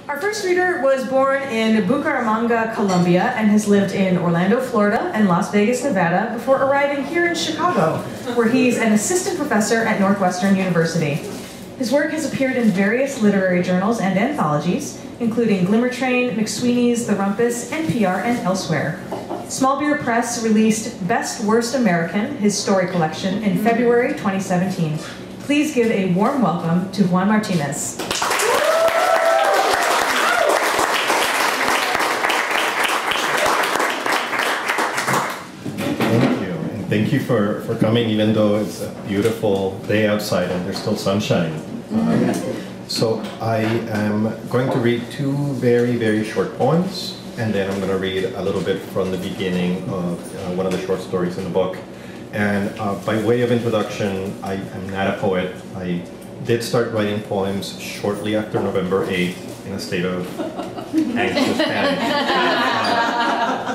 Our first reader was born in Bucaramanga, Colombia, and has lived in Orlando, Florida, and Las Vegas, Nevada, before arriving here in Chicago, where he's an assistant professor at Northwestern University. His work has appeared in various literary journals and anthologies, including Glimmer Train, McSweeney's, The Rumpus, NPR, and elsewhere. Small Beer Press released Best Worst American, his story collection, in February 2017. Please give a warm welcome to Juan Martinez. Thank you for coming, even though it's a beautiful day outside and there's still sunshine. So I am going to read two very, very short poems, and then I'm going to read a little bit from the beginning of one of the short stories in the book. And by way of introduction, I am not a poet. I did start writing poems shortly after November 8th in a state of anxious panic.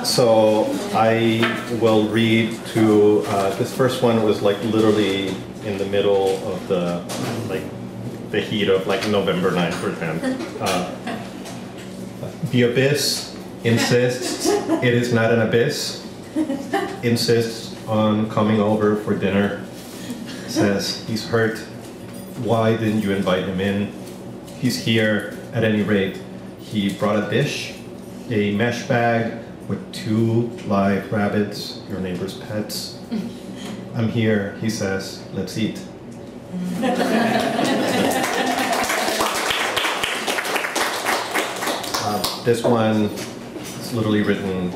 So I will read to, this first one was like literally in the middle of the heat of like November 9th or 10th. The abyss insists it is not an abyss, insists on coming over for dinner, says he's hurt, why didn't you invite him in? He's here at any rate. He brought a dish, a mesh bag, with 2 live rabbits, your neighbor's pets. I'm here, he says, let's eat. This one is literally written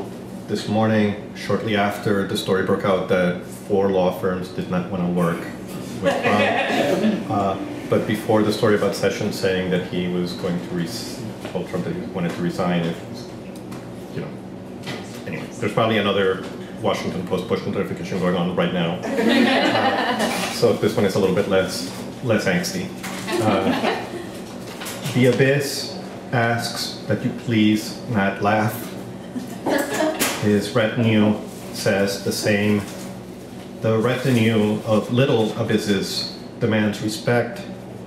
this morning, shortly after the story broke out that 4 law firms did not want to work with Trump. But before the story about Sessions saying that he was going to told Trump that he wanted to resign, anyway, there's probably another Washington Post push notification going on right now. So this one is a little bit less angsty. The abyss asks that you please not laugh. His retinue says the same. The retinue of little abysses demands respect,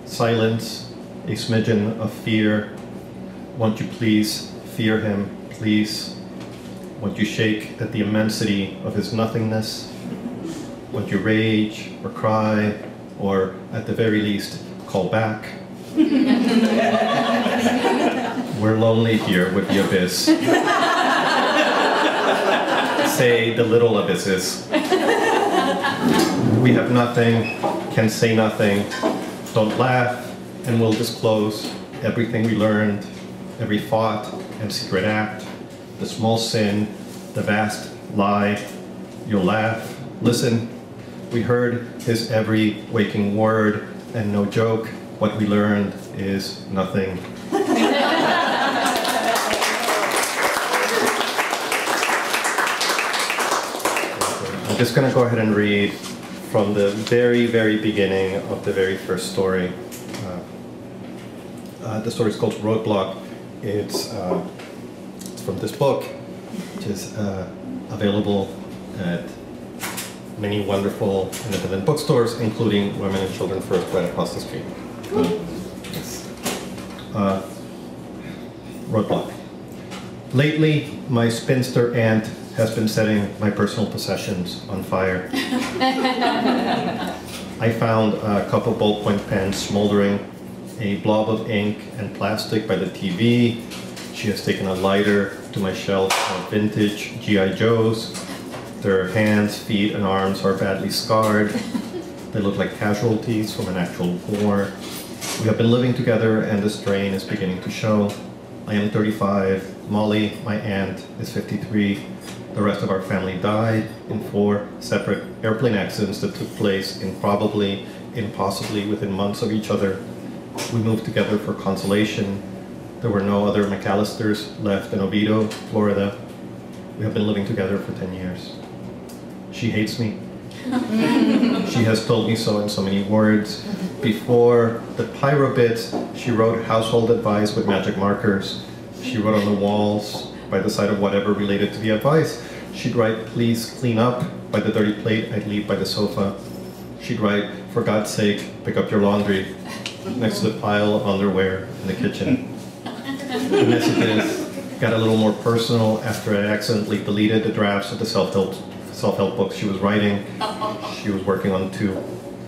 silence, a smidgen of fear. Won't you please fear him, please? Won't you shake at the immensity of his nothingness? Won't you rage or cry, or at the very least, call back? We're lonely here with the abyss. Say the little abysses. We have nothing, can say nothing, don't laugh, and we'll disclose everything we learned, every thought and secret act, the small sin, the vast lie. You'll laugh. Listen, we heard his every waking word, and no joke, what we learned is nothing. I'm just going to go ahead and read from the very, very beginning of the very first story. The story is called Roadblock. It's from this book, which is available at many wonderful independent bookstores, including Women and Children First right across the street. Roadblock. Lately, my spinster aunt has been setting my personal possessions on fire. I found a couple ballpoint pens smoldering, a blob of ink and plastic by the TV. She has taken a lighter to my shelf of vintage G.I. Joes. Their hands, feet, and arms are badly scarred. They look like casualties from an actual war. We have been living together and the strain is beginning to show. I am 35. Molly, my aunt, is 53. The rest of our family died in 4 separate airplane accidents that took place improbably, impossibly within months of each other. We moved together for consolation. There were no other McAllisters left in Oviedo, Florida. We have been living together for 10 years. She hates me. She has told me so in so many words. Before the pyro bits, she wrote household advice with magic markers. She wrote on the walls, by the side of whatever related to the advice. She'd write, please clean up, by the dirty plate I'd leave by the sofa. She'd write, for God's sake, pick up your laundry, next to the pile of underwear in the kitchen. The messages got a little more personal after I accidentally deleted the drafts of the self-help books she was writing. She was working on 2.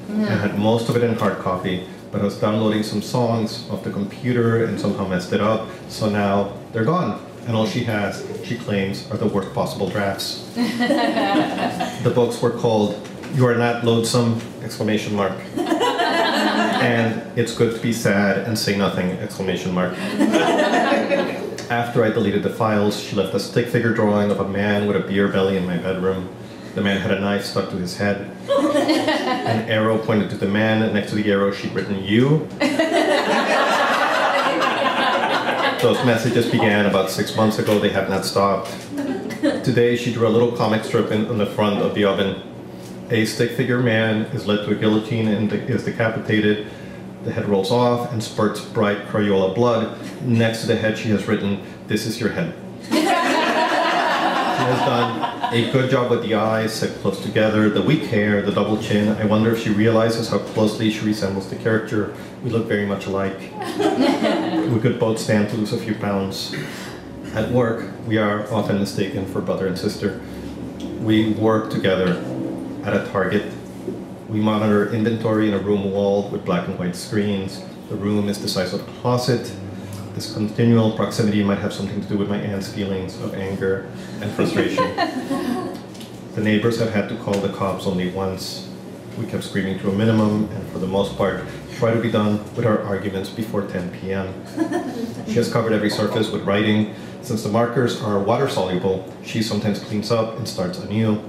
I had most of it in hard copy, but I was downloading some songs off the computer and somehow messed it up, so now they're gone. And all she has, she claims, are the worst possible drafts. The books were called "You Are Not Loathsome!" and "It's Good to Be Sad and Say Nothing!" After I deleted the files, she left a stick figure drawing of a man with a beer belly in my bedroom. The man had a knife stuck to his head. An arrow pointed to the man, and next to the arrow she'd written "you." Those messages began about 6 months ago. They have not stopped. Today she drew a little comic strip on the front of the oven. A stick figure man is led to a guillotine and is decapitated. The head rolls off and spurts bright Crayola blood. Next to the head she has written, "This is your head." She has done a good job with the eyes set close together, the weak hair, the double chin. I wonder if she realizes how closely she resembles the character. We look very much alike. We could both stand to lose a few pounds. At work, we are often mistaken for brother and sister. We work together at a Target. We monitor inventory in a room walled with black and white screens. The room is the size of a closet. This continual proximity might have something to do with my aunt's feelings of anger and frustration. The neighbors have had to call the cops only once. We kept screaming to a minimum, and for the most part, try to be done with our arguments before 10 p.m. She has covered every surface with writing. Since the markers are water-soluble, she sometimes cleans up and starts anew.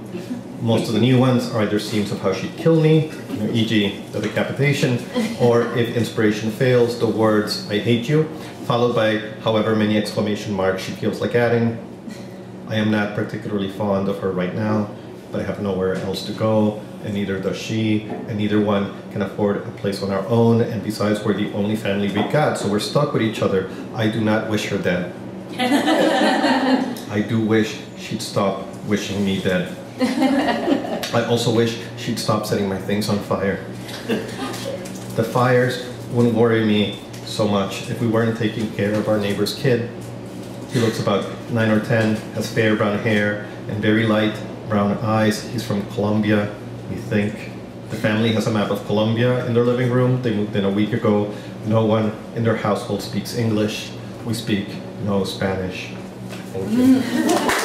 Most of the new ones are either scenes of how she'd kill me, e.g. the decapitation, or if inspiration fails, the words, "I hate you," followed by however many exclamation marks she feels like adding. I am not particularly fond of her right now, but I have nowhere else to go, and neither does she, and neither one can afford a place on our own, and besides, we're the only family we got, so we're stuck with each other. I do not wish her dead. I do wish she'd stop wishing me dead. I also wish she'd stop setting my things on fire. The fires wouldn't worry me so much if we weren't taking care of our neighbor's kid. He looks about 9 or 10, has fair brown hair and very light brown eyes. He's from Colombia, we think. The family has a map of Colombia in their living room. They moved in a week ago. No one in their household speaks English. We speak no Spanish. Thank you.